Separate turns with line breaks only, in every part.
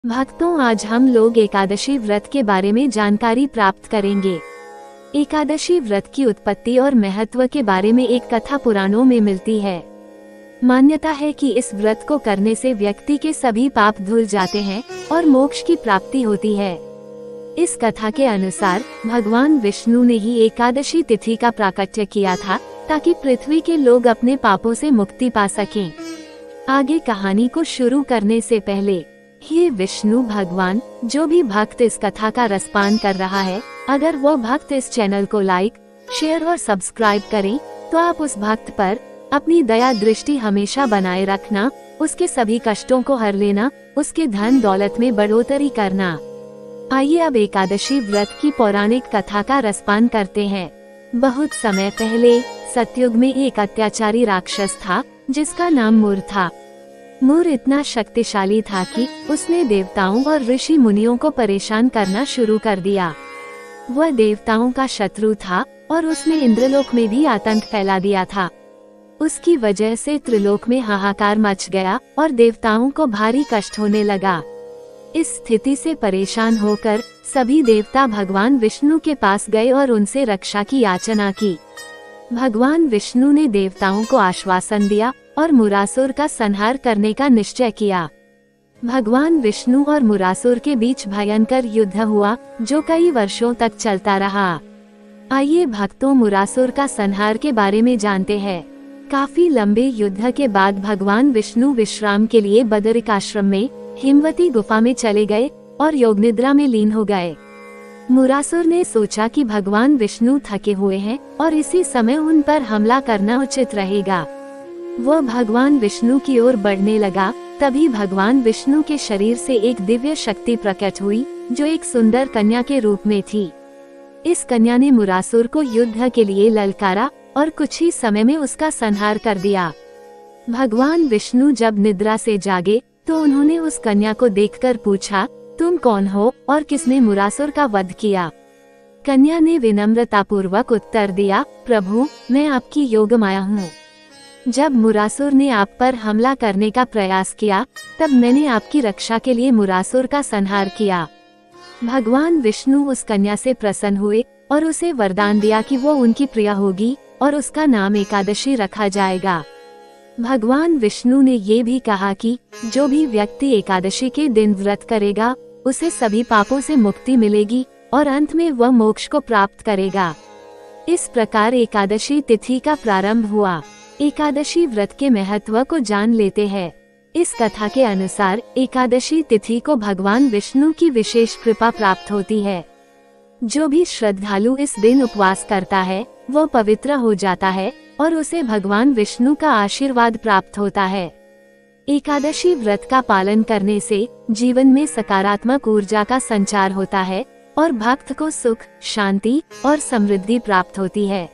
भक्तों, आज हम लोग एकादशी व्रत के बारे में जानकारी प्राप्त करेंगे। एकादशी व्रत की उत्पत्ति और महत्व के बारे में एक कथा पुराणों में मिलती है। मान्यता है कि इस व्रत को करने से व्यक्ति के सभी पाप धुल जाते हैं और मोक्ष की प्राप्ति होती है। इस कथा के अनुसार भगवान विष्णु ने ही एकादशी तिथि का प्राकट्य किया था ताकि पृथ्वी के लोग अपने पापों से मुक्ति पा सकें। आगे कहानी को शुरू करने से पहले, हे विष्णु भगवान, जो भी भक्त इस कथा का रसपान कर रहा है, अगर वो भक्त इस चैनल को लाइक, शेयर और सब्सक्राइब करें, तो आप उस भक्त पर अपनी दया दृष्टि हमेशा बनाए रखना, उसके सभी कष्टों को हर लेना, उसके धन दौलत में बढ़ोतरी करना। आइए अब एकादशी व्रत की पौराणिक कथा का रसपान करते हैं। बहुत समय पहले सतयुग में एक अत्याचारी राक्षस था जिसका नाम मुर था। मुर इतना शक्तिशाली था कि उसने देवताओं और ऋषि मुनियों को परेशान करना शुरू कर दिया। वह देवताओं का शत्रु था और उसने इंद्रलोक में भी आतंक फैला दिया था। उसकी वजह से त्रिलोक में हाहाकार मच गया और देवताओं को भारी कष्ट होने लगा। इस स्थिति से परेशान होकर सभी देवता भगवान विष्णु के पास गए और उनसे रक्षा की याचना की। भगवान विष्णु ने देवताओं को आश्वासन दिया और मुरासुर का संहार करने का निश्चय किया। भगवान विष्णु और मुरासुर के बीच भयंकर युद्ध हुआ जो कई वर्षों तक चलता रहा। आइए भक्तों, मुरासुर का संहार के बारे में जानते हैं। काफी लंबे युद्ध के बाद भगवान विष्णु विश्राम के लिए बदरिक आश्रम में हिमवती गुफा में चले गए और योग निद्रा में लीन हो गए। मुरासुर ने सोचा कि भगवान विष्णु थके हुए हैं और इसी समय उन पर हमला करना उचित रहेगा। वह भगवान विष्णु की ओर बढ़ने लगा। तभी भगवान विष्णु के शरीर से एक दिव्य शक्ति प्रकट हुई जो एक सुंदर कन्या के रूप में थी। इस कन्या ने मुरासुर को युद्ध के लिए ललकारा और कुछ ही समय में उसका संहार कर दिया। भगवान विष्णु जब निद्रा से जागे तो उन्होंने उस कन्या को देखकर पूछा, तुम कौन हो और किसने मुरासुर का वध किया? कन्या ने विनम्रतापूर्वक उत्तर दिया, प्रभु, मैं आपकी योग माया हूँ। जब मुरासुर ने आप पर हमला करने का प्रयास किया तब मैंने आपकी रक्षा के लिए मुरासुर का संहार किया। भगवान विष्णु उस कन्या से प्रसन्न हुए और उसे वरदान दिया कि वो उनकी प्रिय होगी और उसका नाम एकादशी रखा जाएगा। भगवान विष्णु ने ये भी कहा कि जो भी व्यक्ति एकादशी के दिन व्रत करेगा उसे सभी पापों से मुक्ति मिलेगी और अंत में वह मोक्ष को प्राप्त करेगा। इस प्रकार एकादशी तिथि का प्रारंभ हुआ। एकादशी व्रत के महत्व को जान लेते हैं। इस कथा के अनुसार एकादशी तिथि को भगवान विष्णु की विशेष कृपा प्राप्त होती है। जो भी श्रद्धालु इस दिन उपवास करता है वो पवित्र हो जाता है और उसे भगवान विष्णु का आशीर्वाद प्राप्त होता है। एकादशी व्रत का पालन करने से जीवन में सकारात्मक ऊर्जा का संचार होता है और भक्त को सुख, शांति और समृद्धि प्राप्त होती है।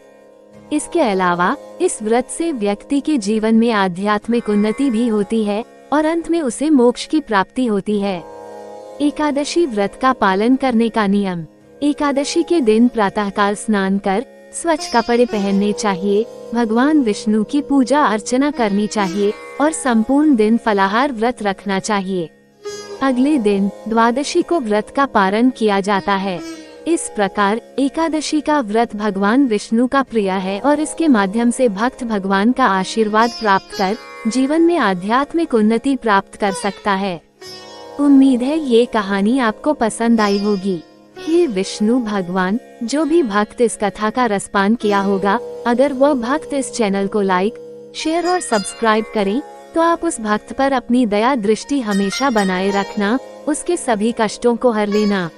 इसके अलावा इस व्रत से व्यक्ति के जीवन में आध्यात्मिक उन्नति भी होती है और अंत में उसे मोक्ष की प्राप्ति होती है। एकादशी व्रत का पालन करने का नियम। एकादशी के दिन प्रातःकाल स्नान कर स्वच्छ कपड़े पहनने चाहिए, भगवान विष्णु की पूजा अर्चना करनी चाहिए और संपूर्ण दिन फलाहार व्रत रखना चाहिए। अगले दिन द्वादशी को व्रत का पारण किया जाता है। इस प्रकार एकादशी का व्रत भगवान विष्णु का प्रिय है और इसके माध्यम से भक्त भगवान का आशीर्वाद प्राप्त कर जीवन में आध्यात्मिक उन्नति प्राप्त कर सकता है। उम्मीद है ये कहानी आपको पसंद आई होगी। हे विष्णु भगवान, जो भी भक्त इस कथा का रसपान किया होगा, अगर वह भक्त इस चैनल को लाइक, शेयर और सब्सक्राइब करें, तो आप उस भक्त पर अपनी दया दृष्टि हमेशा बनाए रखना, उसके सभी कष्टों को हर लेना।